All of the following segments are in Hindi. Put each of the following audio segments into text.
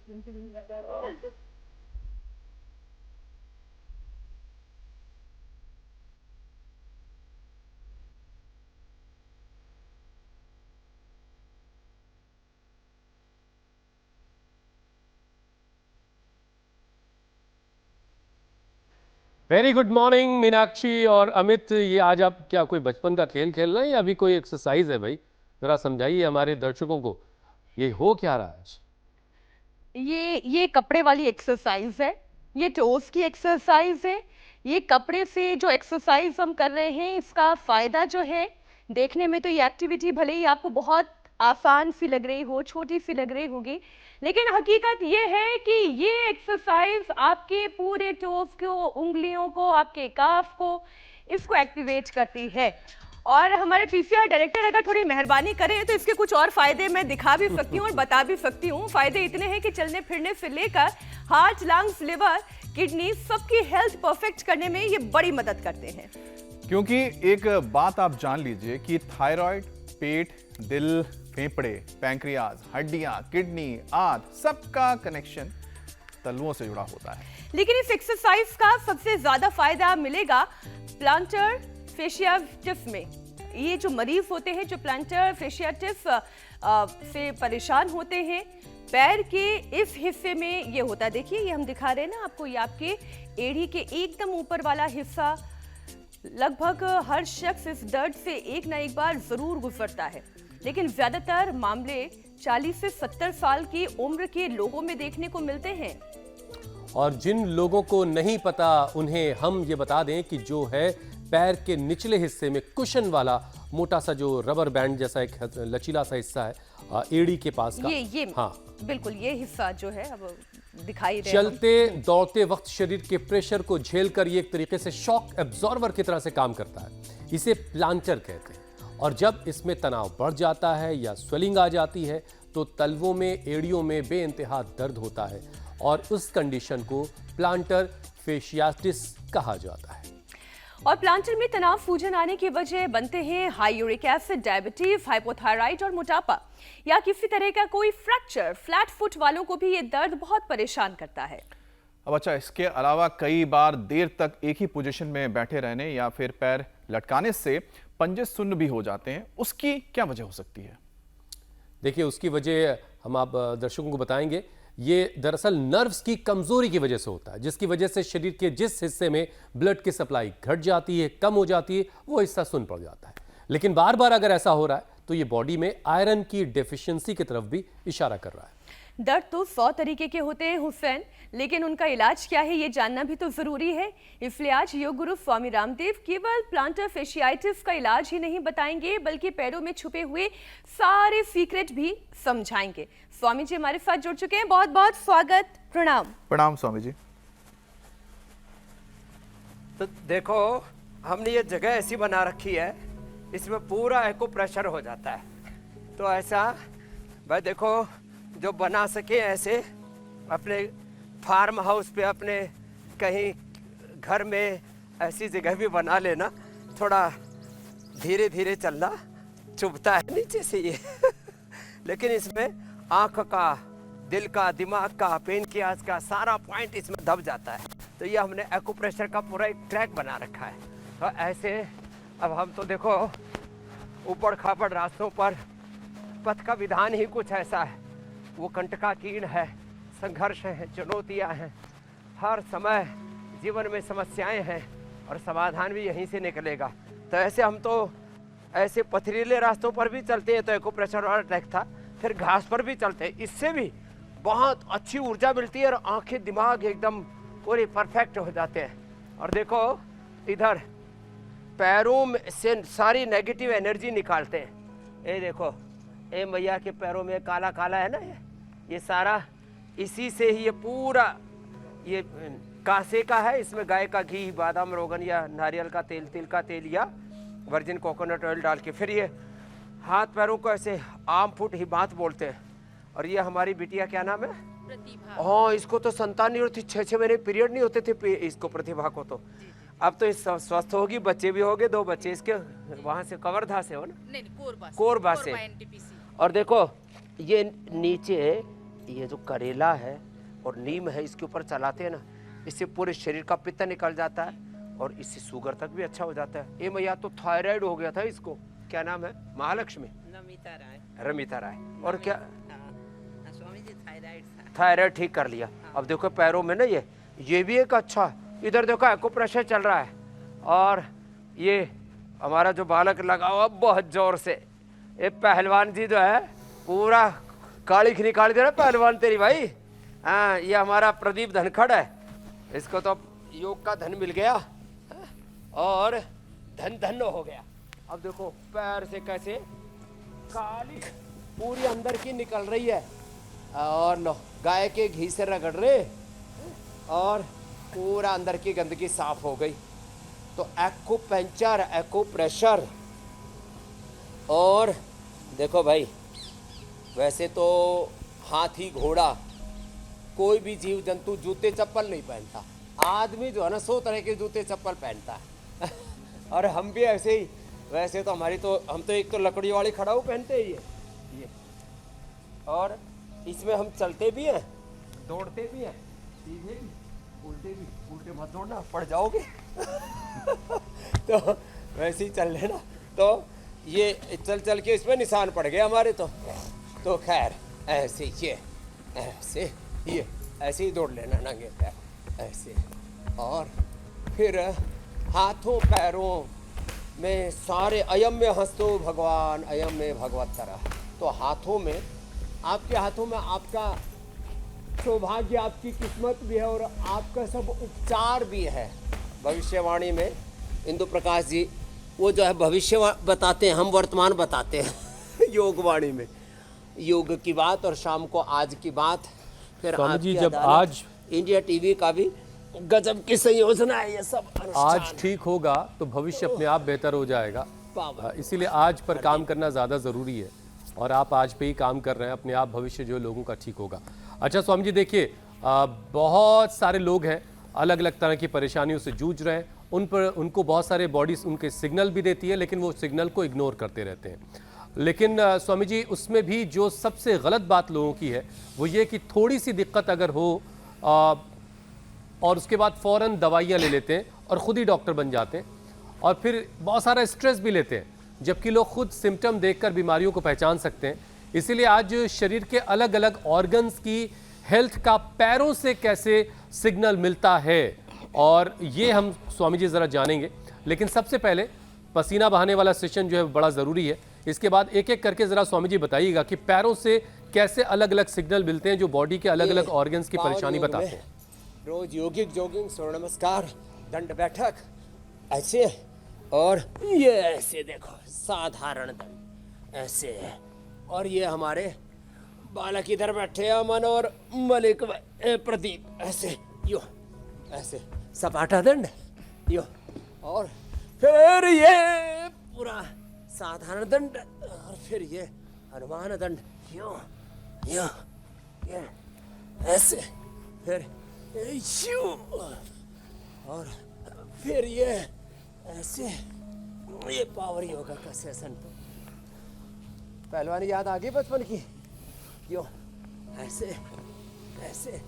वेरी गुड मॉर्निंग मीनाक्षी और अमित। ये आज आप क्या कोई बचपन का खेल खेल रहे हैं या अभी कोई एक्सरसाइज है भाई? जरा समझाइए हमारे दर्शकों को, ये हो क्या रहा है आज? ये कपड़े वाली एक्सरसाइज है। ये टोस की एक्सरसाइज है। ये कपड़े से जो एक्सरसाइज हम कर रहे हैं, इसका फायदा जो है, देखने में तो ये एक्टिविटी भले ही आपको बहुत आसान सी लग रही हो, छोटी सी लग रही होगी, लेकिन हकीकत ये है कि ये एक्सरसाइज आपके पूरे टोस को, उंगलियों को, आपके काफ को, इसको एक्टिवेट करती है। और हमारे पीसीआर डायरेक्टर अगर थोड़ी मेहरबानी करें तो इसके कुछ और फायदे मैं दिखा भी सकती हूँ और बता भी सकती हूँ। फायदे इतने हैं कि चलने फिरने से लेकर हार्ट, लंग्स, लिवर, किडनी, सबकी हेल्थ परफेक्ट करने में ये बड़ी मदद करते हैं। क्योंकि एक बात आप जान लीजिए कि थायराइड, पेट, दिल, फेफड़े, पैंक्रियाज, हड्डियां, किडनी, आंत, सबका कनेक्शन तलवों से जुड़ा होता है। लेकिन इस एक्सरसाइज का सबसे ज्यादा फायदा मिलेगा प्लांटर फेशियाटिस में। ये जो मरीज होते हैं जो प्लांटर फेशियाटिस से परेशान होते हैं, पैर के इस हिस्से में ये होता है, देखिए ये हम दिखा रहे हैं ना आपको, ये आपके एड़ी के एकदम ऊपर वाला हिस्सा। लगभग हर शख्स इस दर्द से एक ना एक बार जरूर गुजरता है, लेकिन ज्यादातर मामले 40 से 70 साल की उम्र के लोगों में देखने को मिलते हैं। और जिन लोगों को नहीं पता उन्हें हम ये बता दें कि जो है पैर के निचले हिस्से में कुशन वाला मोटा सा जो रबर बैंड जैसा एक लचीला सा हिस्सा है एड़ी के पास का, ये हाँ बिल्कुल ये हिस्सा जो है अब दिखाई दे चलते दौड़ते वक्त शरीर के प्रेशर को झेलकर ये एक तरीके से शॉक एब्जॉर्बर की तरह से काम करता है। इसे प्लांटर कहते हैं। और जब इसमें तनाव बढ़ जाता है या स्वेलिंग आ जाती है तो तलवों में, एड़ियों में बेइंतहा दर्द होता है और उस कंडीशन को प्लांटर फेशियाटिस कहा जाता है। और प्लांटर में तनाव सूजन आने की वजह बनते हैं high uric acid, diabetes, hypothyroid और मोटापा, या किसी तरह का कोई फ्रैक्चर। फ्लैट फुट वालों को भी ये दर्द बहुत परेशान करता है। अब अच्छा, इसके अलावा कई बार देर तक एक ही पोजीशन में बैठे रहने या फिर पैर लटकाने से पंजे सुन्न भी हो जाते हैं। उसकी क्या वजह हो सकती है? देखिए, उसकी वजह हम आप दर्शकों को बताएंगे। ये दरअसल नर्व्स की कमजोरी की वजह से होता है, जिसकी वजह से शरीर के जिस हिस्से में ब्लड की सप्लाई घट जाती है, कम हो जाती है, वो हिस्सा सुन्न पड़ जाता है। लेकिन बार बार अगर ऐसा हो रहा है तो ये बॉडी में आयरन की डेफिशिएंसी की तरफ भी इशारा कर रहा है। दर्द तो 100 तरीके के होते हैं हुसैन, लेकिन उनका इलाज क्या है ये जानना भी तो जरूरी है। इसलिए आज योग गुरु स्वामी रामदेव केवल प्लांटर फेशियाटिस का इलाज ही नहीं बताएंगे, बल्कि पैरों में छुपे हुए सारे सीक्रेट भी समझाएंगे। स्वामी जी हमारे साथ जुड़ चुके हैं, बहुत बहुत स्वागत, प्रणाम। प्रणाम स्वामी जी। तो देखो, हमने ये जगह ऐसी बना रखी है, इसमें पूरा एक्यूप्रेशर हो जाता है। तो ऐसा भाई देखो, जो बना सके ऐसे अपने फार्म हाउस पे, अपने कहीं घर में ऐसी जगह भी बना लेना। थोड़ा धीरे धीरे चलना, चुभता है नीचे से ये लेकिन इसमें आँख का, दिल का, दिमाग का, पेनक्रियाज का सारा पॉइंट इसमें दब जाता है। तो ये हमने एक्यूप्रेशर का पूरा एक ट्रैक बना रखा है। तो ऐसे अब हम तो देखो ऊपर खापड़ रास्तों पर, पथ का विधान ही कुछ ऐसा है, वो कंटकाकीर्ण है, संघर्ष हैं, चुनौतियां हैं, हर समय जीवन में समस्याएं हैं और समाधान भी यहीं से निकलेगा। तो ऐसे हम तो ऐसे पथरीले रास्तों पर भी चलते हैं, तो एक्यूप्रेशर वाला ट्रैक था, फिर घास पर भी चलते हैं, इससे भी बहुत अच्छी ऊर्जा मिलती है और आंखें, दिमाग एकदम पूरे परफेक्ट हो जाते हैं। और देखो इधर पैरों में से सारी नेगेटिव एनर्जी निकालते हैं। ये देखो, ये मैया के पैरों में काला काला है ना, ये सारा इसी से ही, ये पूरा ये कांसे का है। इसमें गाय का घी, बादाम, रोगन या नारियल का तेल, तिल का तेल या वर्जिन कोकोनट ऑयल डाल के, फिर ये हाथ पैरों को ऐसे आम फुट हिमात बोलते हैं। और ये हमारी बिटिया, क्या नाम है? प्रतिभा। हाँ, इसको तो संतान नहीं होती, 6-6 महीने पीरियड नहीं होते थे इसको, प्रतिभा को। तो अब तो इस स्वस्थ होगी, बच्चे भी हो गए, 2 बच्चे इसके। वहाँ से कवर्धा से हो ना? नहीं, कोरबा से। और देखो ये नीचे ये जो करेला है और नीम है, इसके ऊपर चलाते हैं ना, इससे पूरे शरीर का पित्त निकल जाता है और इससे शुगर तक भी अच्छा हो जाता है। ये मैया तो थायराइड हो गया था इसको, क्या नाम है? महालक्ष्मी, रमिता राय। और क्या स्वामी जी थायराइड था। थायराइड ठीक कर लिया। अब देखो पैरों में ना ये भी एक अच्छा, इधर देखो एक्यूप्रेशर चल रहा है और ये हमारा जो बालक लगा हुआ बहुत जोर से। ये पहलवान जी जो है पूरा काली निकाल दे रहा पहलवान तेरी भाई। हाँ, ये हमारा प्रदीप धनखड़ है, इसको तो योग का धन मिल गया और धन धन हो गया। अब देखो पैर से कैसे काली पूरी अंदर की निकल रही है और लो गाय के घी से रगड़ रहे और पूरा अंदर की गंदगी साफ हो गई। तो एक्यूपंक्चर, एक्यूप्रेशर। और देखो भाई, वैसे तो हाथी घोड़ा कोई भी जीव जंतु जूते चप्पल नहीं पहनता, आदमी जो है ना 100 तरह के जूते चप्पल पहनता है और हम भी ऐसे ही। वैसे तो हम तो एक तो लकड़ी वाली खड़ाऊ पहनते ही है ये, और इसमें हम चलते भी हैं, दौड़ते भी हैं, सीधे भी उल्टे भी। उल्टे मत दौड़ना, पड़ जाओगे तो वैसे ही चल लेना। तो ये चल चल के इसमें निशान पड़ गए हमारे। तो खैर ऐसे ये ऐसे ही दौड़ लेना नंगे पैर ऐसे। और फिर हाथों पैरों में सारे अयम में हंसतो भगवान अयम में भगवत्तरा। तो हाथों में, आपके हाथों में आपका सौभाग्य, आपकी किस्मत भी है और आपका सब उपचार भी है। भविष्यवाणी में इंदु प्रकाश जी वो जो है भविष्य बताते हैं, हम वर्तमान बताते हैं योगवाणी में योग की बात और शाम को आज की बात। फिर स्वामी जी, आपकी जब अदालत, आज इंडिया टीवी का भी गजब की संयोजना है ये सब अनुष्ठान। आज ठीक होगा तो भविष्य अपने आप बेहतर हो जाएगा। इसीलिए आज पर काम करना ज़्यादा ज़रूरी है और आप आज पे ही काम कर रहे हैं, अपने आप भविष्य जो है लोगों का ठीक होगा। अच्छा स्वामी जी, देखिए बहुत सारे लोग हैं अलग अलग तरह की परेशानियों से जूझ रहे हैं, उनको बहुत सारे बॉडीज उनके सिग्नल भी देती है, लेकिन वो सिग्नल को इग्नोर करते रहते हैं। लेकिन स्वामी जी, उसमें भी जो सबसे गलत बात लोगों की है वो ये कि थोड़ी सी दिक्कत अगर हो और उसके बाद फ़ौरन दवाइयाँ ले लेते हैं और ख़ुद ही डॉक्टर बन जाते हैं और फिर बहुत सारा स्ट्रेस भी लेते हैं, जबकि लोग खुद सिम्टम देखकर बीमारियों को पहचान सकते हैं। इसीलिए आज शरीर के अलग अलग ऑर्गन्स की हेल्थ का पैरों से कैसे सिग्नल मिलता है और ये हम स्वामी जी ज़रा जानेंगे। लेकिन सबसे पहले पसीना बहाने वाला सेशन जो है बड़ा ज़रूरी है। इसके बाद एक एक करके ज़रा स्वामी जी बताइएगा कि पैरों से कैसे अलग अलग सिग्नल मिलते हैं जो बॉडी के अलग अलग ऑर्गन्स की परेशानी बताते हैं। रोज योगिक जोगिंग, सूर्य नमस्कार, दंड बैठक ऐसे, और ये ऐसे देखो साधारण दंड ऐसे है। और ये हमारे बालक इधर बैठे अमन और मलिक प्रदीप ऐसे यो ऐसे सपाटा दंड यो, और फिर ये पूरा साधारण दंड, और फिर ये हनुमान दंड यो यो ये ऐसे, फिर यू, और फिर ये ऐसे। ये पावर योगा का सेशन। तो पहलवानी याद आ गई बचपन की, क्यों ऐसे ऐसे।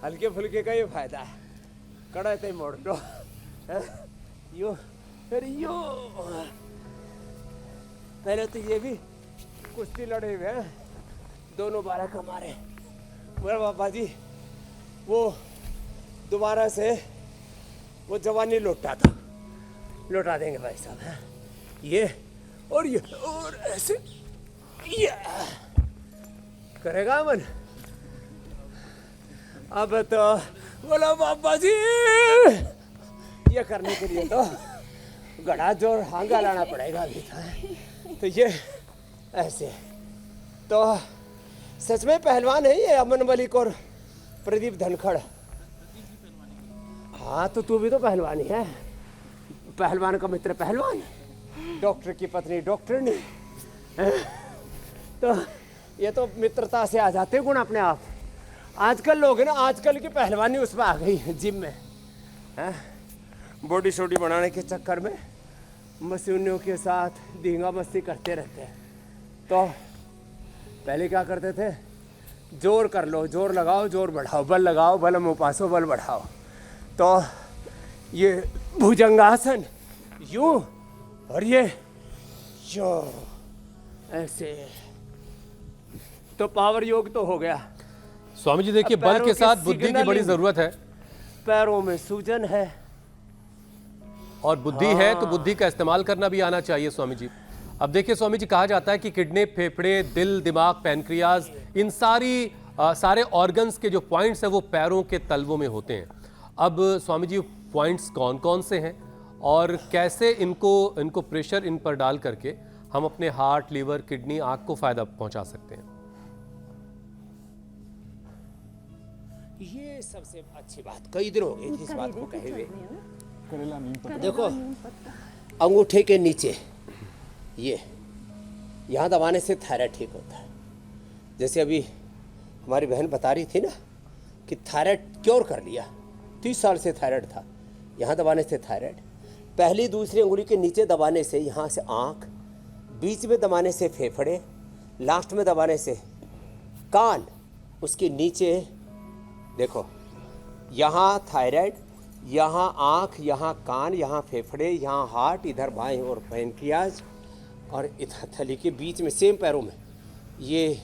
हल्के फुल्के का ये फायदा है, कड़ा ते मोड़ लो यो, फिर यो। पहले तो ये भी कुश्ती लड़े हुए हैं दोनों बालक हमारे। मेरे बाबा जी वो दोबारा से वो जवानी लौटा देंगे भाई साहब। ये और ऐसे ये करेगा अमन। अब तो बोलो बाबा जी, ये करने के लिए तो गड़ा जोर हांगा लाना पड़ेगा अभी तो ये ऐसे। तो सच में पहलवान है ये अमन मलिक और प्रदीप धनखड़। हाँ तो तू भी तो पहलवान ही है, पहलवान का मित्र पहलवान, डॉक्टर की पत्नी डॉक्टरनी। तो ये तो मित्रता से आ जाते गुण अपने आप। आजकल लोग है ना, आजकल की पहलवानी उस पर आ गई है जिम में, बॉडी शॉडी बनाने के चक्कर में मशीनों के साथ धींगा मस्ती करते रहते हैं। तो पहले क्या करते थे, जोर कर लो, जोर लगाओ, जोर बढ़ाओ, बल लगाओ, बलम उपासो, बल बढ़ाओ। तो ये भुजंगासन यूं और ये यूं ऐसे, तो पावर योग तो हो गया। स्वामी जी देखिए, अब बल पैरों के के साथ बुद्धि की बड़ी सिग्नलिंग। जरूरत है, पैरों में सूजन है, और बुद्धि है तो बुद्धि का इस्तेमाल करना भी आना चाहिए स्वामी जी। अब देखिए स्वामी जी, कहा जाता है कि किडनी, फेफड़े, दिल, दिमाग, पैनक्रियाज, इन सारे ऑर्गन्स के जो पॉइंट्स हैं वो पैरों के तलवों में होते हैं। अब स्वामी जी, पॉइंट्स कौन कौन से हैं और कैसे इनको प्रेशर इन पर डाल करके हम अपने हार्ट, लीवर, किडनी, आंख को फायदा पहुंचा सकते हैं? ये सबसे अच्छी बात, कई दिन हो गए इस बात को कहे हुए। करेला नीम पत्ता। देखो, अंगूठे के नीचे ये यहाँ दबाने से थायराइड ठीक होता है। जैसे अभी हमारी बहन बता रही थी ना कि थायराइड क्योर कर लिया, 30 साल से थायराइड था, यहाँ दबाने से थायराइड। पहली दूसरी अंगुली के नीचे दबाने से यहाँ से आँख, बीच में दबाने से फेफड़े, लास्ट में दबाने से कान, उसके नीचे देखो, यहाँ थायराइड, यहाँ आँख, यहाँ कान, यहाँ फेफड़े, यहाँ हार्ट, इधर बाएं और पैनक्रियाज, और इधर थली के बीच में सेम पैरों में ये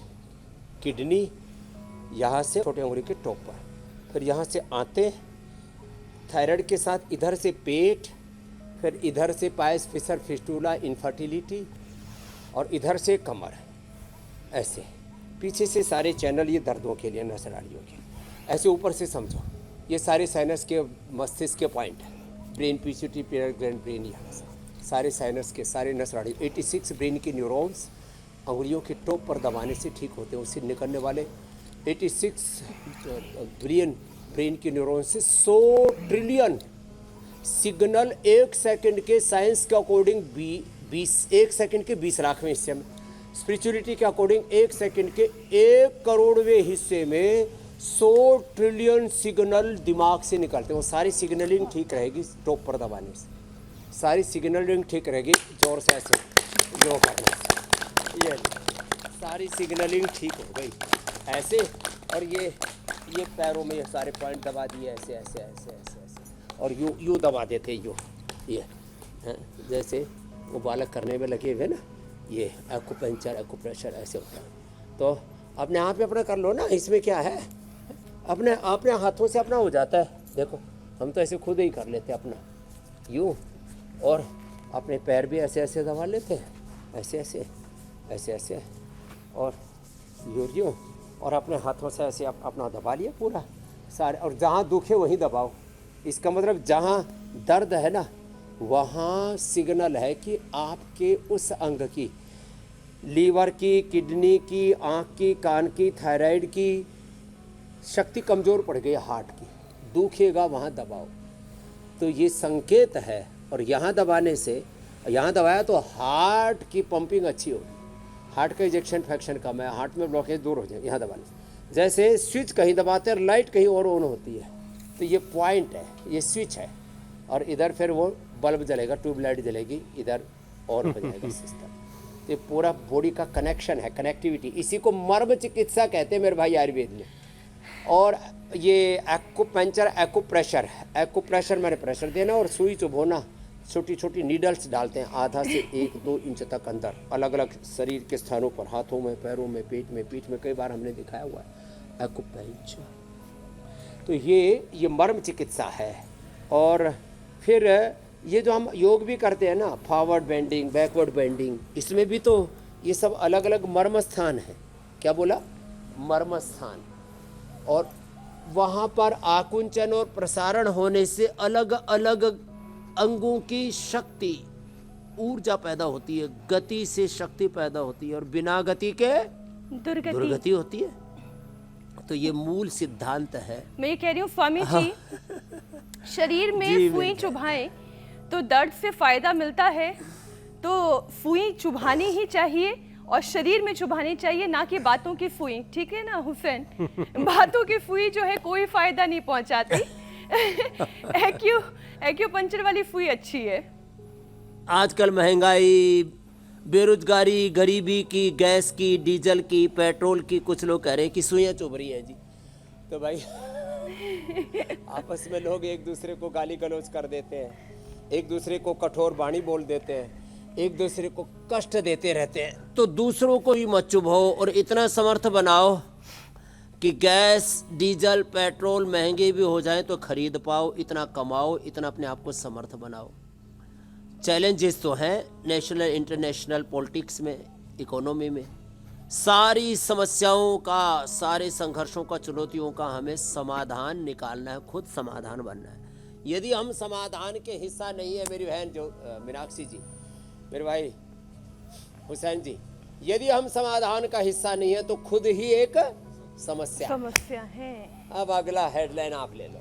किडनी, यहाँ से छोटे अंगुली के टॉप पर, फिर यहाँ से आते थायराइड के साथ इधर से पेट, फिर इधर से पायस, फिसर, फिस्टूला, इनफर्टिलिटी, और इधर से कमर, ऐसे पीछे से सारे चैनल ये दर्दों के लिए, नस नाड़ियों के, ऐसे ऊपर से समझो ये सारे साइनस के मस्तिष्क के पॉइंट है, ब्रेन, पीसीटी, ग्रैंड ब्रेन, यहाँ से सारे साइनस के सारे नस नाड़ी, 86 ब्रेन के न्यूरॉन्स अंगुलियों के टॉप पर दबाने से ठीक होते हैं। उससे निकलने वाले 86 ब्रेन के न्यूरॉन्स से 100 ट्रिलियन सिग्नल एक सेकंड के, साइंस के अकॉर्डिंग 1 सेकंड के 20 लाखवें हिस्से में, स्पिरिचुअलिटी के अकॉर्डिंग 1 सेकंड के 1 करोड़वें हिस्से में 100 ट्रिलियन सिग्नल दिमाग से निकलते हैं। वो सारी सिग्नलिंग ठीक रहेगी टॉप पर दबाने से, सारी सिग्नलिंग ठीक रहेगी जोर से ऐसे जो करने से, ये सारी सिग्नलिंग ठीक हो गई ऐसे। और ये पैरों में ये सारे पॉइंट दबा दिए ऐसे ऐसे ऐसे ऐसे ऐसे, और यूँ दबा देते यूँ, ये जैसे वो बालक करने में लगे हुए ना, ये एक्यूपंक्चर, एक्यूप्रेशर ऐसे होता है। तो अपने आप ही अपना कर लो ना, इसमें क्या है, अपने हाथों से अपना हो जाता है। देखो हम तो ऐसे खुद ही कर लेते अपना यूँ, और अपने पैर भी ऐसे ऐसे दबा लेते हैं, ऐसे ऐसे ऐसे ऐसे, और यूँ, और अपने हाथों से ऐसे अपना दबा लिया पूरा सारे, और जहाँ दुखे वहीं दबाओ। इसका मतलब जहाँ दर्द है ना वहाँ सिग्नल है कि आपके उस अंग की, लीवर की, किडनी की, आँख की, कान की, थायराइड की शक्ति कमज़ोर पड़ गई, हार्ट की, दुखेगा वहाँ दबाओ। तो ये संकेत है। और यहाँ दबाने से, यहाँ दबाया तो हार्ट की पंपिंग अच्छी होगी, हार्ट का इजेक्शन फ्रैक्शन कम है, हार्ट में ब्लॉकेज दूर हो जाए यहाँ दबाने से। जैसे स्विच कहीं दबाते हैं, लाइट कहीं और ऑन होती है, तो ये पॉइंट है, ये स्विच है, और इधर फिर वो बल्ब जलेगा, ट्यूबलाइट जलेगी, इधर ऑन हो जाएगा सिस्टम। तो ये पूरा बॉडी का कनेक्शन है, कनेक्टिविटी। इसी को मर्म चिकित्सा कहते हैं मेरे भाई आयुर्वेद में। और ये एक्यूपंक्चर, एक्यूप्रेशर मैंने प्रेशर देना और सुई चुभोना, छोटी छोटी नीडल्स डालते हैं आधा से 1-2 इंच तक अंदर, अलग अलग शरीर के स्थानों पर, हाथों में, पैरों में, पेट में, पीठ में, कई बार हमने दिखाया हुआ है एक्यूपंक्चर। तो ये मर्म चिकित्सा है। और फिर ये जो हम योग भी करते हैं ना, फॉरवर्ड बेंडिंग, बैकवर्ड बेंडिंग, इसमें भी तो ये सब अलग अलग मर्म स्थान है। क्या बोला? मर्म स्थान। और वहाँ पर आकुंचन और प्रसारण होने से अलग अलग अंगों की शक्ति, ऊर्जा पैदा होती है, गति से शक्ति पैदा होती है, और बिना गति के दुर्गति होती है। तो ये मूल सिद्धांत है। मैं ये कह रही हूँ स्वामी जी, शरीर में सुई चुभाएं तो दर्द से फायदा मिलता है, तो सुई चुभानी ही चाहिए और शरीर में चुभानी चाहिए, ना कि बातों की सुई। ठीक है ना हुसैन? बातों की सुई जो है कोई फायदा नहीं पहुंचाती। एक्यूपंक्चर वाली सुई अच्छी है। आजकल महंगाई, बेरोजगारी, गरीबी की, गैस की, डीजल की, पेट्रोल की, कुछ लोग कह रहे हैं कि सुइयां चुभ रही हैं जी। तो भाई आपस में लोग एक दूसरे को गाली गलौज कर देते हैं, एक दूसरे को कठोर वाणी बोल देते हैं, एक दूसरे को कष्ट देते रहते हैं। तो दूसरों को ही मत चुभाओ और इतना समर्थ बनाओ कि गैस, डीजल, पेट्रोल महंगे भी हो जाएं तो खरीद पाओ, इतना कमाओ, इतना अपने आप को समर्थ बनाओ। चैलेंजेस तो हैं नेशनल इंटरनेशनल पॉलिटिक्स में, इकोनॉमी में, सारी समस्याओं का, सारे संघर्षों का, चुनौतियों का हमें समाधान निकालना है, खुद समाधान बनना है। यदि हम समाधान के हिस्सा नहीं है, मेरी बहन जो मीनाक्षी जी, मेरे भाई हुसैन जी, यदि हम समाधान का हिस्सा नहीं है तो खुद ही एक समस्या है। अब अगला हेडलाइन आप ले लो।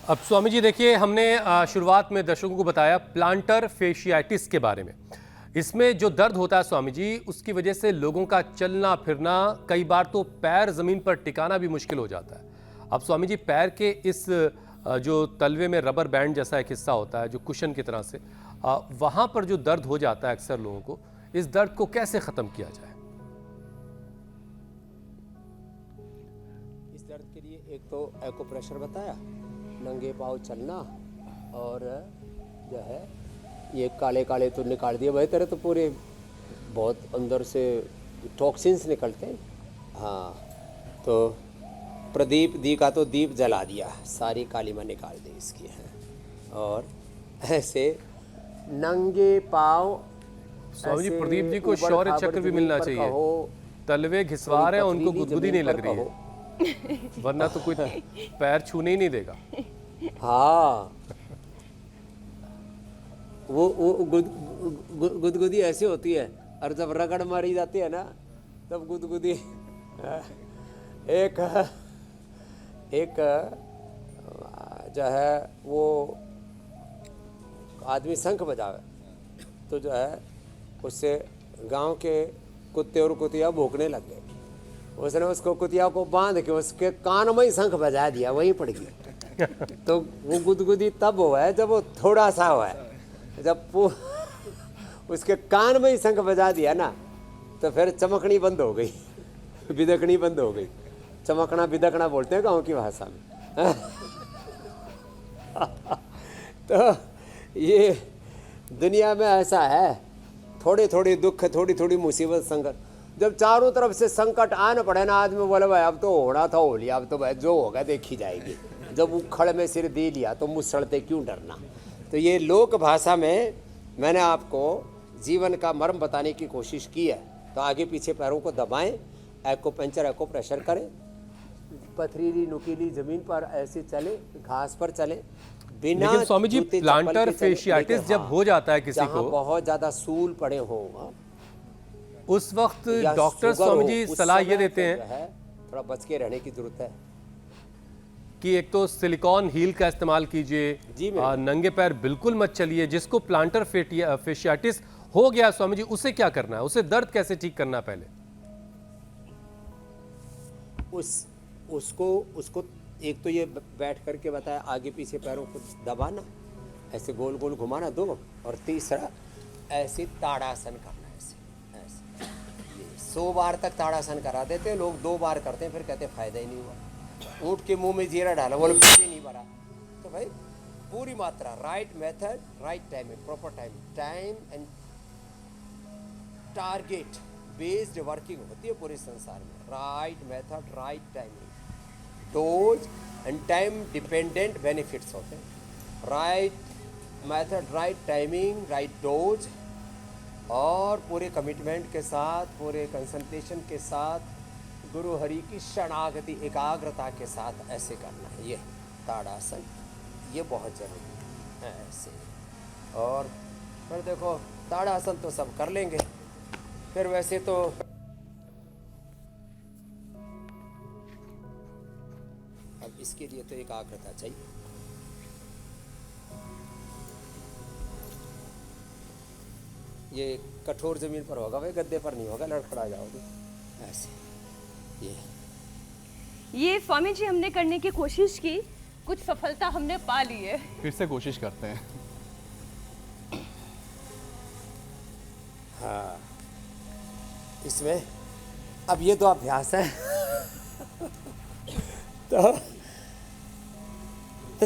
अब स्वामी जी देखिए, हमने शुरुआत में दर्शकों को बताया प्लांटर फेशियाटिस के बारे में। इसमें जो दर्द होता है स्वामी जी, उसकी वजह से लोगों का चलना फिरना, कई बार तो पैर जमीन पर टिकाना भी मुश्किल हो जाता है। अब स्वामी जी, पैर के इस जो तलवे में रबर बैंड जैसा एक हिस्सा होता है जो कुशन की तरह से, वहां पर जो दर्द हो जाता है अक्सर लोगों को, इस दर्द को कैसे खत्म किया जाए? इस दर्द के लिए एक तो एक्यूप्रेशर बताया, नंगे पाँव चलना, और जो है ये काले काले तो निकाल दिए भाई, तेरे तो पूरे बहुत अंदर से टॉक्सिन्स निकलते हैं। हाँ, तो प्रदीप दी का तो दीप जला दिया, सारी कालीमा निकाल दी इसकी है। और ऐसे नंगे पाँव स्वामी जी, प्रदीप जी को शौर्य चक्र भी मिलना चाहिए। तलवे घिसवा रहे हैं, उनको गुदगुदी नहीं लग रही है, वरना तो कोई पैर छूने ही नहीं देगा। हाँ, वो गुदगुदी ऐसी होती है, और जब रगड़ मारी जाती है ना तब गुदगुदी एक जो है वो आदमी शंख बजावे तो जो है उससे गांव के कुत्ते और कुतिया भौंकने लग गए। उसने उसको कुतिया को बांध के उसके कान में ही शंख बजा दिया, वहीं पड़ गया। तो वो गुदगुदी तब हुआ है जब वो थोड़ा सा हुआ है, जब उसके कान में ही शंख बजा दिया ना तो फिर चमकनी बंद हो गई, बिदकनी बंद हो गई। चमकना बिदकना बोलते हैं गाँव की भाषा में। तो ये दुनिया में ऐसा है, थोड़े थोड़े दुख, थोड़ी थोड़ी मुसीबत, संकट, जब चारों तरफ से संकट आने पड़े ना, आदमी बोले भाई अब तो होना था हो लिया, अब तो भाई जो होगा देखी जाएगी। जब उखड़ में सिर दे लिया तो मुसलते क्यों डरना। तो ये लोक भाषा में मैंने आपको जीवन का मर्म बताने की कोशिश की है। तो आगे पीछे पैरों को दबाएं, एक्यूपंक्चर एक्यूप्रेशर करें, पथरीली नुकीली जमीन पर ऐसे चले, घास पर चले, बिना। लेकिन स्वामी जी, जूते प्लांटर चप्पल के चले। फेशियाटिस लेकिन जब हाँ, हो जाता है किसी जहाँ को, बहुत ज्यादा सूल पड़े हों, उस वक्त या डॉक्टर शुगर स्वामी हो, जी उस सलाह ये समय देते पे हैं जो है थोड़ा बच के रहने की जरूरत है। कि एक तो सिलिकॉन हील का इस्तेमाल कीजिए, जी मैडम। नंगे पैर बिल्कुल मत चलिए। जिसको प्लांटर फेशियाटिस हो गया स्वामी जी, उसे क्या करना है? उसे दर्द कैसे ठीक करना है? पहले उसको एक तो ये बैठ करके बताया, आगे पीछे पैरों को दबाना, ऐसे गोल गोल घुमाना 2, और तीसरा ऐसे ताड़ासन करना, ऐसे 100 बार तक ताड़ासन करा देते हैं लोग, 2 बार करते हैं फिर कहते हैं फायदा ही नहीं हुआ। ऊँट के मुंह में जीरा डाला, बोले पेट ही नहीं भरा। तो भाई पूरी मात्रा, right method, right timing, proper time and target based working होती है पूरे संसार में। Right method, right timing, dose and time dependent benefits होते हैं। Right method, right timing, right dose, और पूरे कमिटमेंट के साथ, पूरे कंसंट्रेशन के साथ, गुरु हरि की शरणागति, एकाग्रता के साथ ऐसे करना है। ये ताड़ासन, ये बहुत जरूरी है ऐसे। और फिर देखो, ताड़ासन तो सब कर लेंगे, फिर वैसे तो अब इसके लिए तो एकाग्रता चाहिए। ये कठोर जमीन पर होगा भाई, गद्दे पर नहीं होगा, लड़खड़ा जाओगे ऐसे। ये स्वामी जी हमने करने की कोशिश की, कुछ सफलता हमने पा ली है। फिर से कोशिश करते हैं। इसमें अब ये 2 अभ्यास है। तो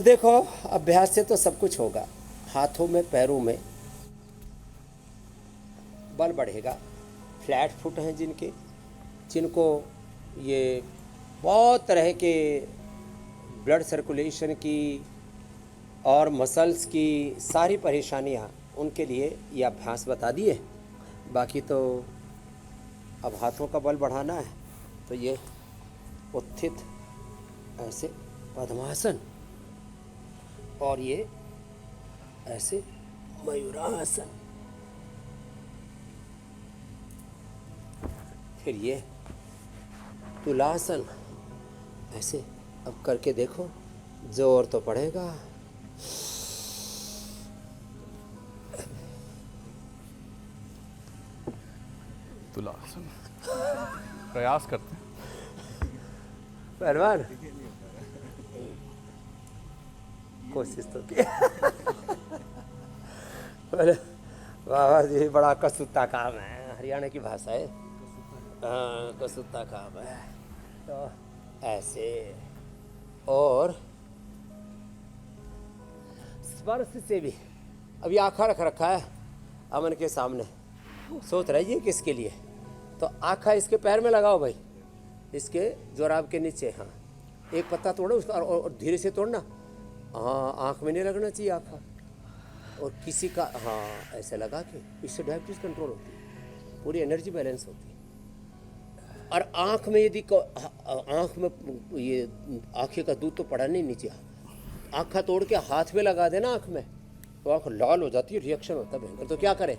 देखो, अभ्यास से तो सब कुछ होगा। हाथों में, पैरों में बल बढ़ेगा। फ्लैट फुट हैं जिनको ये बहुत तरह के ब्लड सर्कुलेशन की और मसल्स की सारी परेशानियां, उनके लिए ये अभ्यास बता दिए। बाकी तो अब हाथों का बल बढ़ाना है, तो ये उत्थित ऐसे पद्मासन और ये ऐसे मयूरासन, फिर ये तुलासन। ऐसे अब करके देखो, जोर तो पड़ेगा। तुलासन प्रयास करते हैं। पहलवान कोशिश तो की। वाह जी, बड़ा कसूता काम है, हरियाणा की भाषा है। हाँ, कसूता काम है। तो ऐसे और स्पर्श से भी। अभी आँखा रख रखा है अमन के सामने, सोच रही है किसके लिए। तो आँखा इसके पैर में लगाओ भाई, इसके जोराब के नीचे। हाँ, एक पत्ता तोड़ो उसका और धीरे से तोड़ना। हाँ, आँख में नहीं लगना चाहिए आँखा। और किसी का, हाँ, ऐसे लगा के, इससे डायबिटीज कंट्रोल होती है, पूरी एनर्जी बैलेंस होती है। और आँख में यदि आँख में ये आँखें का दूध तो पड़ा नहीं नीचे, आँखा तोड़ के हाथ में लगा देना आँख में, तो आँख लाल हो जाती है, रिएक्शन होता है भयंकर। तो क्या करें?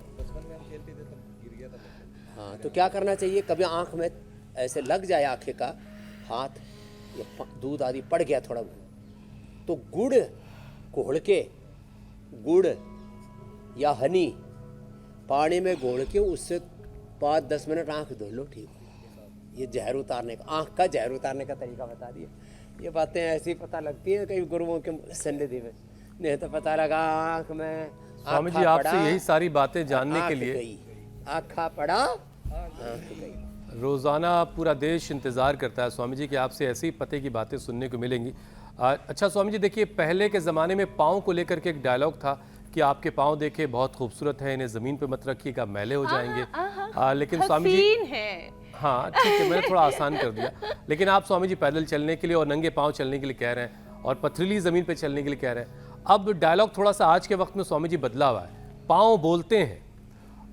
हाँ, तो क्या करना चाहिए? कभी आँख में ऐसे लग जाए आँखें का हाथ, या दूध आदि पड़ गया थोड़ा बहुत, तो गुड़ घोल के, गुड़ या हनी पानी में घोल के उससे 5-10 मिनट आँख धो लो, ठीक है। ये जहर उतारने का, आँख का जहर उतारने का तरीका बता दिया। ये बातें ऐसी पता लगती हैं कई गुरुओं के सन्निधि में, नहीं तो पता लगा आँख में। स्वामी जी, आपसे यही सारी बातें जानने के लिए आँखा पड़ा, आँख गई। रोज़ाना पूरा देश इंतज़ार करता है स्वामी जी कि आपसे ऐसी पते की बातें सुनने को मिलेंगी। अच्छा स्वामी जी, देखिए, पहले के ज़माने में पाँव को लेकर के एक डायलॉग था कि आपके पाँव देखे बहुत खूबसूरत है, इन्हें ज़मीन पे मत रखिएगा, मैले हो जाएंगे। लेकिन स्वामी जी, हाँ ठीक है, मैंने थोड़ा आसान कर दिया। लेकिन आप स्वामी जी पैदल चलने के लिए और नंगे पाँव चलने के लिए कह रहे हैं, और पथरीली ज़मीन पे चलने के लिए कह रहे हैं। अब डायलॉग थोड़ा सा आज के वक्त में स्वामी जी बदला हुआ है। पाँव बोलते हैं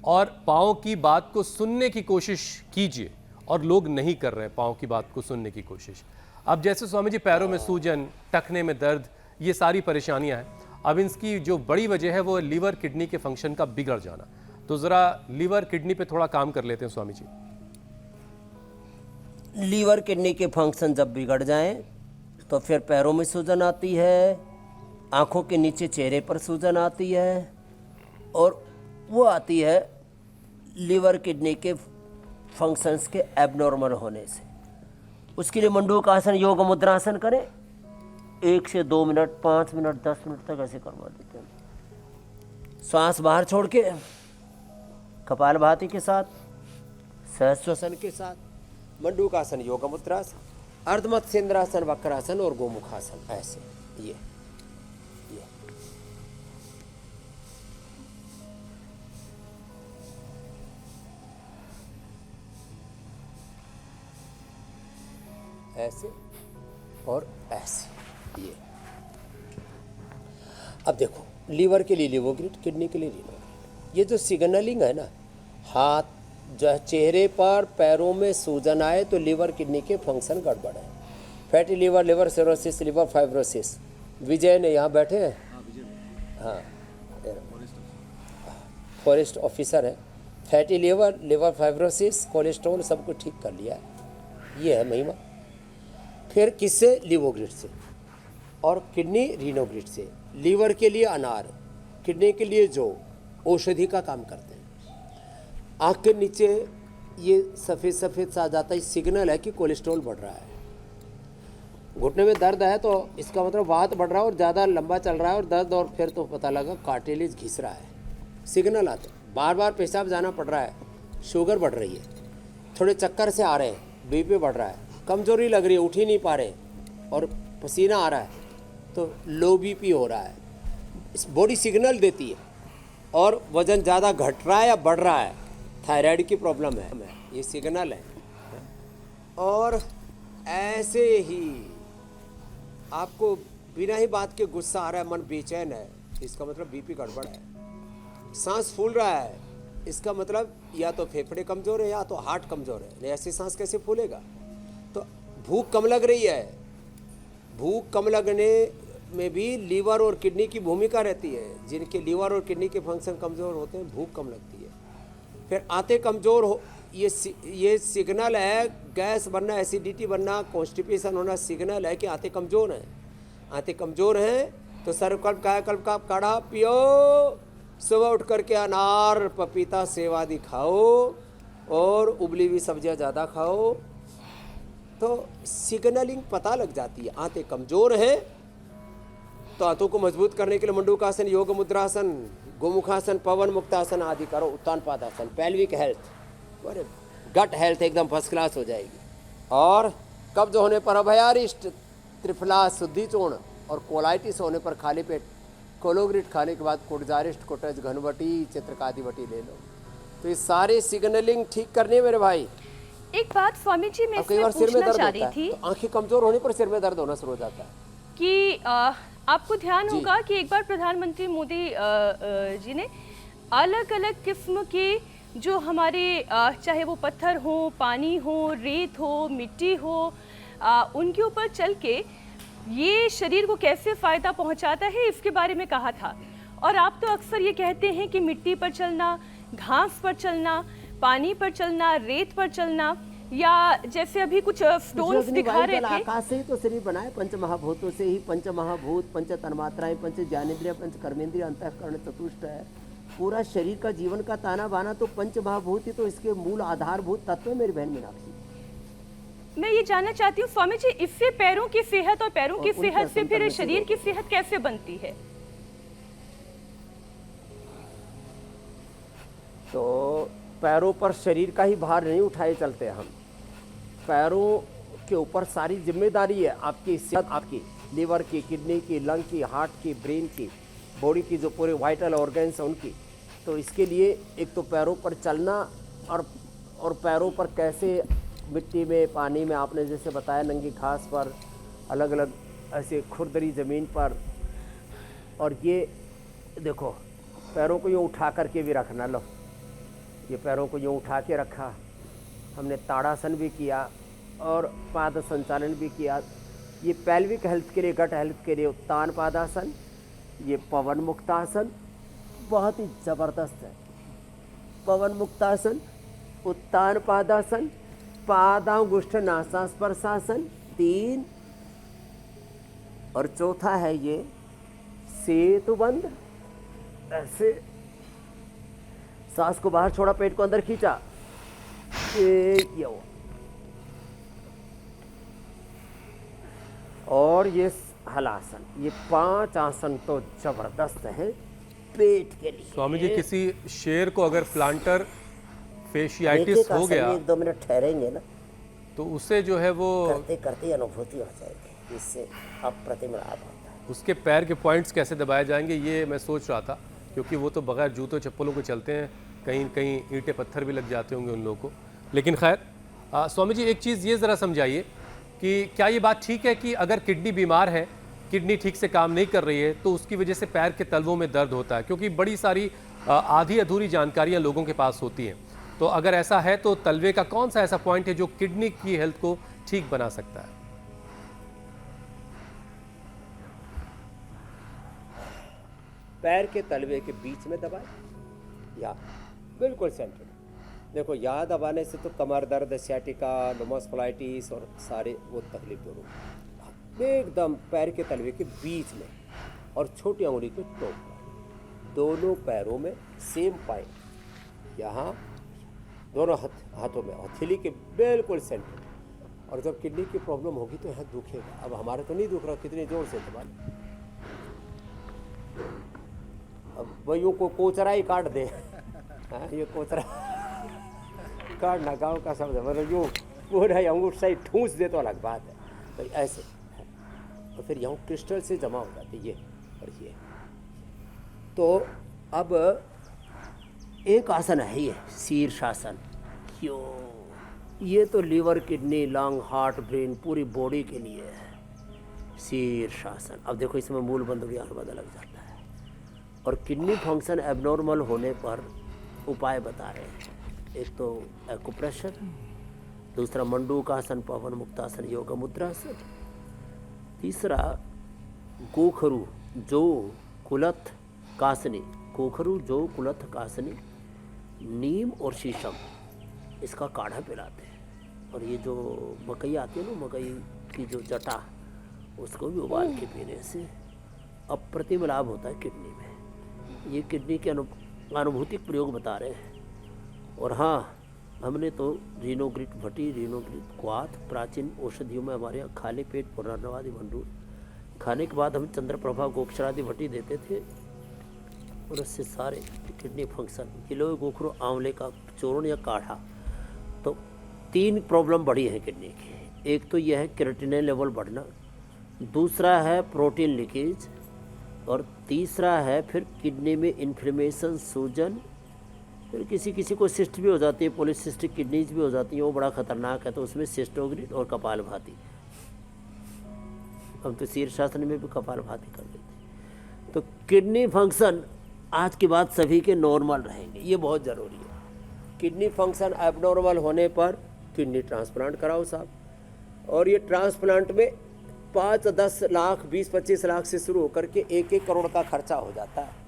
और पाँव की बात को सुनने की कोशिश कीजिए, और लोग नहीं कर रहे हैं पाँव की बात को सुनने की कोशिश। अब जैसे स्वामी जी पैरों में सूजन, टखने में दर्द, ये सारी परेशानियां हैं। अब इसकी जो बड़ी वजह है वो लीवर किडनी के फंक्शन का बिगड़ जाना। तो ज़रा लीवर किडनी पे थोड़ा काम कर लेते हैं स्वामी जी। लीवर किडनी के फंक्शन जब बिगड़ जाएं तो फिर पैरों में सूजन आती है, आँखों के नीचे चेहरे पर सूजन आती है, और वो आती है लीवर किडनी के फंक्शंस के एबनॉर्मल होने से। उसके लिए मंडूकासन, योग मुद्रासन करें। 1 से 2 मिनट, 5 मिनट, 10 मिनट तक ऐसे करवा देते हैं। श्वास बाहर छोड़ के कपालभाति के साथ, सहस्रासन के साथ, मंडूकासन, योग मुद्रासन, अर्धमत्स्येंद्रासन, वक्रासन और गोमुखासन। ऐसे ये ऐसे और ऐसे। ये अब देखो, लीवर के लिए लिवोग्रिड, किडनी के लिए रीनोग्रिड। ये जो सिग्नलिंग है ना, हाथ जो है चेहरे पर, पैरों में सूजन आए तो लीवर किडनी के फंक्शन गड़बड़ है। Fatty liver, liver cirrhosis, liver fibrosis. Vijay ने यहाँ बैठे हैं, हाँ, फॉरेस्ट ऑफिसर है। Fatty liver, liver fibrosis, cholesterol सब कुछ ठीक कर लिया है। ये है महिमा। फिर किससे? लिवोग्रिड से। और किडनी रीनोग्रिड से। लीवर के लिए अनार, किडनी के लिए जो औषधि का काम करते हैं। आँख के नीचे ये सफ़ेद सफ़ेद सा जाता है, सिग्नल है कि कोलेस्ट्रॉल बढ़ रहा है। घुटने में दर्द है तो इसका मतलब वात बढ़ रहा है और ज़्यादा लंबा चल रहा है और दर्द, और फिर तो पता लगा कार्टिलेज घिस रहा है। सिग्नल आते, बार बार पेशाब जाना पड़ रहा है, शुगर बढ़ रही है। थोड़े चक्कर से आ रहे हैं, बीपी बढ़ रहा है, कमजोरी लग रही है, उठ ही नहीं पा रहे और पसीना आ रहा है, तो लो बीपी हो रहा है। इस बॉडी सिग्नल देती है। और वज़न ज़्यादा घट रहा है या बढ़ रहा है, थायराइड की प्रॉब्लम है, ये सिग्नल है। और ऐसे ही आपको बिना ही बात के गुस्सा आ रहा है, मन बेचैन है, इसका मतलब बीपी गड़बड़ है। सांस फूल रहा है, इसका मतलब या तो फेफड़े कमज़ोर है या तो हार्ट कमज़ोर है। नहीं, ऐसी सांस कैसे फूलेगा? तो भूख कम लग रही है, भूख कम लगने में भी लीवर और किडनी की भूमिका रहती है। जिनके लीवर और किडनी के फंक्शन कमज़ोर होते हैं, भूख कम लगती है। फिर आंतें कमज़ोर हो, ये सिग्नल है, गैस बनना, एसिडिटी बनना, कॉन्स्टिपेशन होना सिग्नल है कि आंतें कमज़ोर हैं। आंतें कमज़ोर हैं तो सर्वकल्प कायाकल्प का काढ़ा पियो, सुबह उठ करके अनार, पपीता, सेब आदि खाओ और उबली हुई सब्जियां ज़्यादा खाओ, तो सिग्नलिंग पता लग जाती है। आंतें कमज़ोर हैं तो आंतों को मजबूत करने के लिए मंडूकासन, योग मुद्रासन, गोमुखासन, पवन मुक्तासन आदि करो, उत्तान पादासन। पेल्विक हेल्थ, अरे गट हेल्थ एकदम फर्स्ट क्लास हो जाएगी। और कब्ज होने पर अभयारिष्ट, त्रिफला, शुद्धि चूर्ण और कोलाइटिस होने पर खाली पेट कोलोग्रिट खाने के बाद कोटजारिष्ट, कोटज, घनवटी, चित्रकादिवटी ले लो। तो ये सारे सिग्नलिंग ठीक करने मेरे भाई। एक बात स्वामी जी मैं अब कई बार इसमें सिर में पूछना दर्द चाह होता रही है, थी तो आंखें कमजोर होने पर सिर में दर्द होना शुरू हो जाता है कि आपको ध्यान जी। होगा कि एक बार प्रधानमंत्री मोदी जी ने अलग अलग किस्म के जो हमारे चाहे वो पत्थर हो, पानी हो, रेत हो, मिट्टी हो, उनके ऊपर चल के ये शरीर को कैसे फ़ायदा पहुंचाता है इसके बारे में कहा था। और आप तो अक्सर ये कहते हैं कि मिट्टी पर चलना, घास पर चलना, पानी पर चलना, रेत पर चलना, या जैसे अभी कुछ स्टोन्स दिखा रहे थे। आकाश से ही तो शरीर बना है, पंच महाभूतों से ही। पंच महाभूत, पंच तन्मात्राएं, पंच ज्ञानेंद्रिय, पंच कर्मेंद्रिय, अंतःकरण चतुष्ट है। पूरा शरीर का जीवन का ताना बाना तो पंच महाभूत ही तो इसके मूल आधारभूत तत्व है मेरी बहन मीनाक्षी। मैं ये जानना चाहती हूँ स्वामी जी, इससे पैरों की सेहत और पैरों की उनके सेहत से फिर संतुलन शरीर की से सेहत कैसे बनती है? तो पैरों पर शरीर का ही भार नहीं उठाए चलते हम, पैरों के ऊपर सारी जिम्मेदारी है आपकी सेहत, आपकी लीवर की, किडनी की, लंग की, हार्ट की, ब्रेन की, बॉडी की जो पूरे वाइटल ऑर्गन्स हैं उनकी। तो इसके लिए एक तो पैरों पर चलना और पैरों पर कैसे मिट्टी में, पानी में, आपने जैसे बताया नंगी घास पर, अलग अलग ऐसे खुरदरी ज़मीन पर। और ये देखो पैरों को यूँ उठा करके भी रखना, लो ये पैरों को यूँ उठा के रखा, हमने ताड़ासन भी किया और पाद संचालन भी किया। ये पेल्विक हेल्थ के लिए, गट हेल्थ के लिए उत्तान पादासन, ये पवन मुक्तासन बहुत ही ज़बरदस्त है। पवन मुक्तासन, उत्तान पादासन, पादांगुष्ठ नासास्पर्शासन 3, और चौथा है ये सेतुबंध। ऐसे सांस को बाहर छोड़ा, पेट को अंदर खींचा, ये हुआ। और ये हलासन, ये 5 आसन तो जबरदस्त है पेट के लिए। स्वामी जी, किसी शेर को अगर प्लांटर फेशियाइटिस हो गया, 1-2 मिनट ठहरेंगे ना तो उसे जो है वो करते करते अनुभूति हो जाएगी, इससे अप्रतिम लाभ होता है। उसके पैर के पॉइंट्स कैसे दबाए जाएंगे ये मैं सोच रहा था, क्योंकि वो तो बगैर जूतों चप्पलों को चलते हैं, कहीं कहीं ईंटें पत्थर भी लग जाते होंगे उन लोगों को। लेकिन खैर स्वामी जी, एक चीज़ ये ज़रा समझाइए कि क्या ये बात ठीक है कि अगर किडनी बीमार है, किडनी ठीक से काम नहीं कर रही है, तो उसकी वजह से पैर के तलवों में दर्द होता है? क्योंकि बड़ी सारी आधी अधूरी जानकारियाँ लोगों के पास होती हैं। तो अगर ऐसा है तो तलवे का कौन सा ऐसा पॉइंट है जो किडनी की हेल्थ को ठीक बना सकता है? पैर के तलवे के बीच में दबाए या बिल्कुल सेंटर। देखो यहाँ दबाने से तो कमर दर्द, सियाटिका, लोमोस्फलाइटिस और सारे वो तकलीफ दोनों एकदम पैर के तलवे के बीच में और छोटी अंगुली के टोक पर, दोनों पैरों में सेम पॉइंट, यहाँ दोनों हाथों में, हथेली के बिल्कुल सेंटर। और जब किडनी की प्रॉब्लम होगी तो यहाँ दुखेगा। अब हमारे तो नहीं दुख रहा, कितनी जोर से दबा, अब वही को कोचरा ही काट दे। हाँ, ये कोचरा का नगाओं का शब्द है, मतलब जो पूरा अंगूठा सही ठूंस दे तो अलग बात है, तो ऐसे है। और फिर यहाँ क्रिस्टल से जमा हो जाती है ये और ये। तो अब एक आसन है ये शीर्षासन। क्यों? ये तो liver, kidney, lung, heart, brain, पूरी बॉडी के लिए है शीर्षासन। अब देखो इसमें मूल बंद भी पता लग जाता है। और किडनी फंक्शन एबनॉर्मल होने पर उपाय बता रहे हैं। एक तो एक्यूप्रेशर, दूसरा मंडूकासन, पवन मुक्तासन, योग मुद्रासन, तीसरा गोखरू जो कुलथ कासनी, गोखरू जो कुलथ कासनी, नीम और शीशम, इसका काढ़ा पिलाते हैं। और ये जो मकई आती है ना, मकई की जो जटा, उसको भी उबाल के पीने से अप्रतिम लाभ होता है किडनी में। ये किडनी के अनुभूतिक प्रयोग बता रहे हैं। और हाँ, हमने तो रीनोग्रिट भट्टी, रीनोग्रिट क्वाथ प्राचीन औषधियों में हमारे यहाँ खाली पेट पुनर्नवादि भंडूर खाने के बाद हम चंद्रप्रभा गोक्षरादि भट्टी देते थे, और उससे सारे किडनी फंक्शन, गिलोय गोखरू आंवले का चूर्ण या काढ़ा। तो 3 प्रॉब्लम बढ़ी है किडनी की। एक तो यह है क्रिएटिनिन लेवल बढ़ना, दूसरा है प्रोटीन लीकेज, और तीसरा है फिर किडनी में इन्फ्लेमेशन, सूजन। फिर किसी किसी को सिस्ट भी हो जाती है, पॉलीसिस्टिक किडनीज भी हो जाती है, वो बड़ा खतरनाक है। तो उसमें सिस्टोग्रिड और कपालभाति, हम तो शीर्षासन में भी कपालभाति कर देते। तो किडनी फंक्शन आज के बाद सभी के नॉर्मल रहेंगे, ये बहुत ज़रूरी है। किडनी फंक्शन एबनॉर्मल होने पर किडनी ट्रांसप्लांट कराओ साहब। और ये ट्रांसप्लांट में 5-10 लाख, 20-25 लाख से शुरू होकर के 1-1 करोड़ का खर्चा हो जाता है।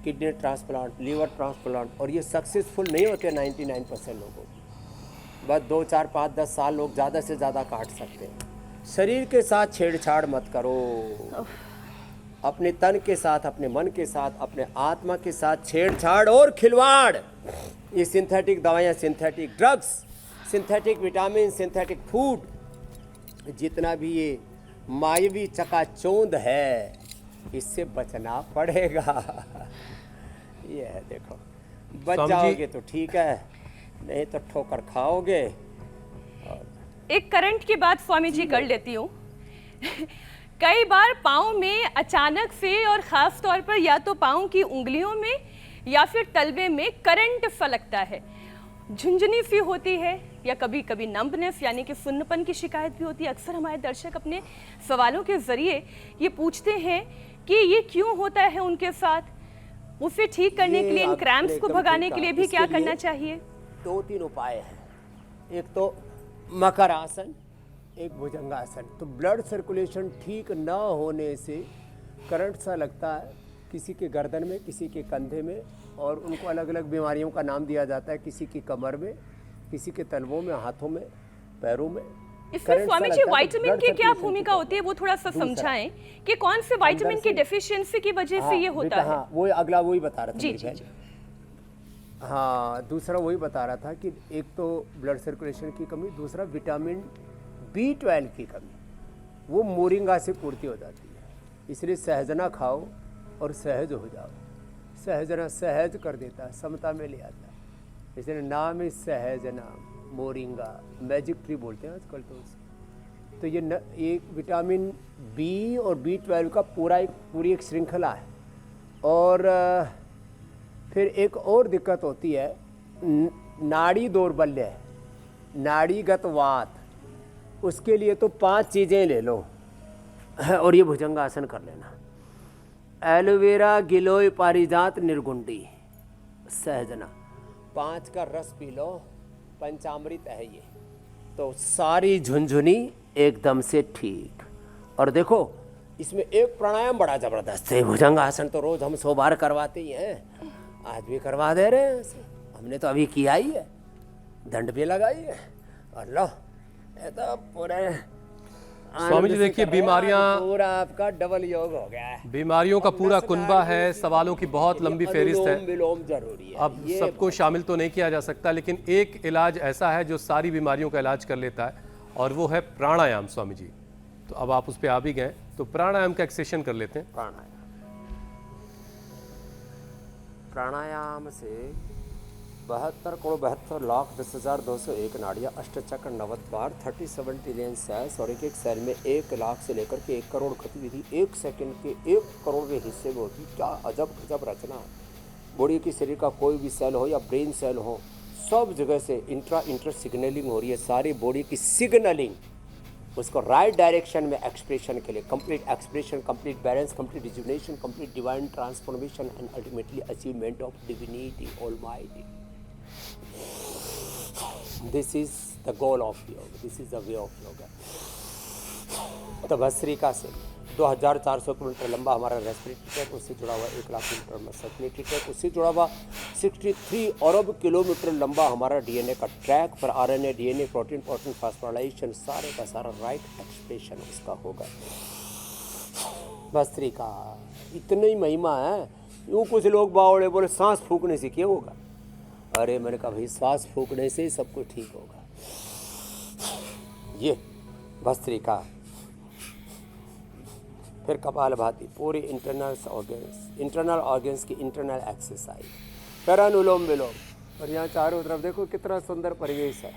किडनी ट्रांसप्लांट, लीवर ट्रांसप्लांट, और ये सक्सेसफुल नहीं होते 99% लोगों को। बस 2, 4, 5, 10 साल लोग ज़्यादा से ज़्यादा काट सकते हैं। शरीर के साथ छेड़छाड़ मत करो, अपने तन के साथ, अपने मन के साथ, अपने आत्मा के साथ छेड़छाड़ और खिलवाड़, ये सिंथेटिक दवाइयाँ, synthetic drugs, synthetic vitamin, synthetic food, जितना भी ये मायावी चकाचौंध है, इससे बचना पड़ेगा। ये है, देखो बच जाओगे तो ठीक है, नहीं तो ठोकर खाओगे। एक करंट की बात स्वामी जी कर लेती हूँ। कई बार पाँव में अचानक से, और ख़ास तौर पर या तो पाँव की उंगलियों में या फिर तलवे में करंट सा लगता है, झुंझुनी सी होती है, या कभी कभी नंबनेस यानी कि सुन्नपन की शिकायत भी होती है। अक्सर हमारे दर्शक अपने सवालों के ज़रिए ये पूछते हैं कि ये क्यों होता है उनके साथ, उसे ठीक करने के लिए, इन क्रैम्प्स को भगाने के लिए भी क्या करना चाहिए? 2-3 उपाय हैं। एक तो मकर आसन, एक भुजंगासन। तो ब्लड सर्कुलेशन ठीक ना होने से करंट सा लगता है, किसी के गर्दन में, किसी के कंधे में, और उनको अलग अलग बीमारियों का नाम दिया जाता है। किसी की कमर में, किसी के तलवों में, हाथों में, पैरों में। इसमें स्वामी जी विटामिन की क्या भूमिका होती है, वो थोड़ा सा समझाएं कि कौन से विटामिन की डेफिशिएंसी की वजह से ये होता है? हाँ, वो अगला वही बता रहा था जी, मेरी जी, बहन। जी। हाँ, दूसरा वही बता रहा था कि एक तो ब्लड सर्कुलेशन की कमी, दूसरा विटामिन B12 की कमी, वो मोरिंगा से पूर्ति हो जाती है। इसलिए सहजना खाओ और सहज हो जाओ। सहजना सहज कर देता है, समता में ले आता है, इसलिए नाम है सहजना, मोरिंगा, मैजिक ट्री बोलते हैं आजकल तो उसे। तो ये विटामिन B और B12 का पूरी एक श्रृंखला है। और फिर एक और दिक्कत होती है, नाड़ी दौर्बल्य, नाड़ीगत वात, उसके लिए तो 5 चीज़ें ले लो और ये भुजंगासन कर लेना। एलोवेरा, गिलोय, पारिजात, निर्गुंडी, सहजना, 5 का रस पी लो, पंचामृत है ये, तो सारी झुंझुनी एकदम से ठीक। और देखो इसमें एक प्राणायाम बड़ा जबरदस्त है, भुजंगासन तो रोज हम 100 बार करवाते ही हैं, आज भी करवा दे रहे हैं। हमने तो अभी किया ही है, दंड भी लगाई है, और लो ये तो पूरे स्वामी जी देखिए, बीमारियां, पूरा आपका डबल योग हो गया है। बीमारियों का पूरा कुनबा है, सवालों की बहुत लंबी फेरिस्त है। विलोम जरूरी है। अब सबको शामिल तो नहीं किया जा सकता, लेकिन एक इलाज ऐसा है जो सारी बीमारियों का इलाज कर लेता है, और वो है प्राणायाम। स्वामी जी, तो अब आप उस पर आ भी गए, तो प्राणायाम का एक सेशन कर लेते हैं। प्राणायाम से 72,72,10,201 नाड़ियाँ, अष्टचक्र 90 बार, 37 ट्रिलियन सेल्स और एक एक सेल में 1 लाख से लेकर के 1 करोड़ गतिविधि 1 सेकंड के 1 करोड़वें हिस्से में होती। क्या अजब गजब रचना है। बॉडी की शरीर का कोई भी सेल हो या ब्रेन सेल हो, सब जगह से इंटर सिग्नलिंग हो रही है। सारी बॉडी की सिग्नलिंग उसको राइट डायरेक्शन में एक्सप्रेशन के लिए, complete expression, complete balance, complete rejuvenation, complete divine transformation and ultimately achievement of divinity almighty. This is the goal of yoga, this is the way of yoga. तो भस्त्रिका से 2400 किलोमीटर लंबा हमारा रेस्पिरेटरी ट्रैक, उससे जुड़ा हुआ 1 लाख किलोमीटर में सर्कुलेटरी ट्रैक, उससे जुड़ा हुआ 63 अरब किलोमीटर लंबा हमारा डीएनए का ट्रैक, पर आरएनए, डीएनए, प्रोटीन फास्फोराइलेशन, सारे का सारा राइट एक्सप्रेशन उसका होगा। भस्त्रिका इतनी महिमा है। यूँ कुछ लोग बावड़े बोले सांस फूकने से क्या होगा। अरे मैंने कहा भाई सांस फूकने से ही सब कुछ ठीक होगा। ये भस्त्रिका, फिर कपालभाति, पूरे इंटरनल ऑर्गन्स की इंटरनल एक्सरसाइज, फिर अनुलोम विलोम। और यहाँ चारों तरफ देखो कितना सुंदर परिवेश है।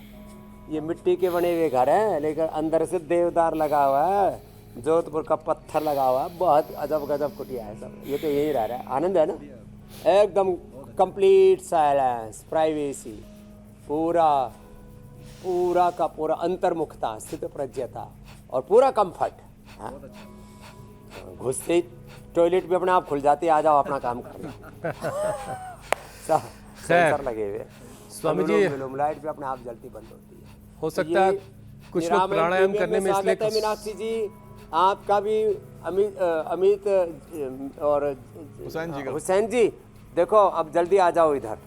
ये मिट्टी के बने हुए घर हैं, लेकिन अंदर से देवदार लगा हुआ है, जोधपुर का पत्थर लगा हुआ है, बहुत अजब गजब कुटिया है सब। ये तो यही रह रहा है, आनंद है ना, एकदम कंप्लीट साइलेंस, प्राइवेसी, पूरा का पूरा अंतर्मुखता, स्थित प्रज्ञता और पूरा कंफर्ट। हाँ, घुसते ही टॉयलेट भी अपने आप खुल जाती है, आ जाओ अपना काम करना। सेंसर लगे हुए। स्वामी जी, लाइट भी अपने आप जलती बंद होती है। हो सकता है कुछ लोग प्राणायाम करने में इसलिए मीनाक्षी जी आपका भी अमित और हुसैन जी देखो अब जल्दी आ जाओ इधर,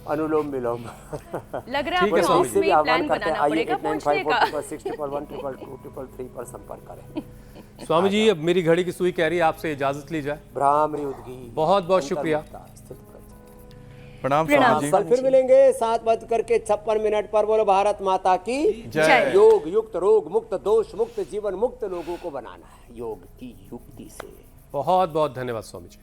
अनुलोम विलोम। लग रहा है आपको ऑफिस में ही प्लान बनाना पड़ेगा पहुंचने का। 611 पर संपर्क करें। स्वामी जी, अब मेरी घड़ी की सुई कह रही है आपसे इजाजत ली जाए। भ्रामरी उद्गी, बहुत बहुत शुक्रिया। प्रणाम स्वामी जी। कल फिर मिलेंगे 7:56 पर। बोलो भारत माता की जय। योग युक्त, रोग मुक्त, दोष मुक्त, जीवन मुक्त लोगों को बनाना है योग की युक्ति से। बहुत बहुत धन्यवाद स्वामी जी।